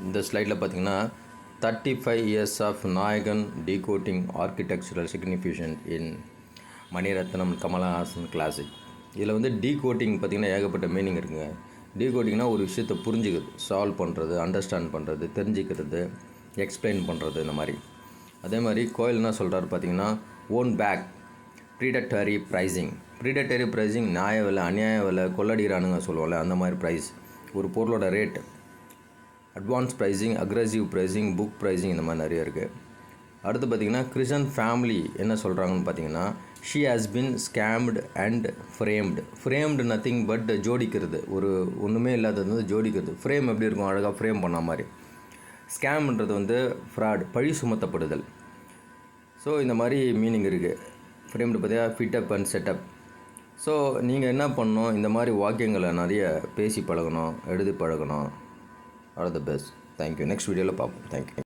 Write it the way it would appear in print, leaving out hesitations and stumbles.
இந்த ஸ்லைடில் பார்த்தீங்கன்னா 35 years ஆஃப் நாயகன் decoding architectural significance இன் மணிரத்னம் கமலஹாசன் கிளாசிக். இதில் வந்து டீகோடிங் பார்த்திங்கன்னா ஏகப்பட்ட மீனிங் இருக்குங்க. டீகோடிங்னால் ஒரு விஷயத்தை புரிஞ்சுக்கிறது, சால்வ் பண்ணுறது, அண்டர்ஸ்டாண்ட் பண்ணுறது, தெரிஞ்சுக்கிறது, எக்ஸ்பிளைன் பண்ணுறது, இந்த மாதிரி. அதே மாதிரி கோயில் என்ன சொல்கிறாரு பார்த்திங்கன்னா, ஓன் பேக் ப்ரீடட்டரி ப்ரைஸிங். ப்ரீடட்டரி ப்ரைஸிங் நியாய விலை, அநியாய விலை, கொள்ளடிக்கிறானுங்க சொல்லுவோம்ல, அந்த மாதிரி ப்ரைஸ், ஒரு பொருளோட rate. Advance pricing, aggressive pricing, book pricing, இந்த மாதிரி நிறைய இருக்குது. அடுத்து பார்த்திங்கன்னா கிறிஸ்டன் ஃபேமிலி என்ன சொல்கிறாங்கன்னு பார்த்தீங்கன்னா, she has been scammed and framed. Framed nothing but ஜோடிக்கிறது, ஒரு ஒன்றுமே இல்லாதது வந்து ஜோடிக்கிறது. ஃப்ரேம் எப்படி இருக்கும், அழகாக ஃப்ரேம் பண்ண மாதிரி. ஸ்கேம்ன்றது வந்து ஃப்ராட், பழி சுமத்தப்படுதல். ஸோ இந்த மாதிரி மீனிங் இருக்குது. ஃப்ரேம்டு பார்த்தியா ஃபிட்டப் அண்ட் செட்டப். ஸோ நீங்கள் என்ன பண்ணணும், இந்த மாதிரி வாக்கியங்களை நிறைய பேசி பழகணும், எழுதி பழகணும். All the best. Thank you. Next வீடியோவில் பார்ப்போம். தேங்க்யூ.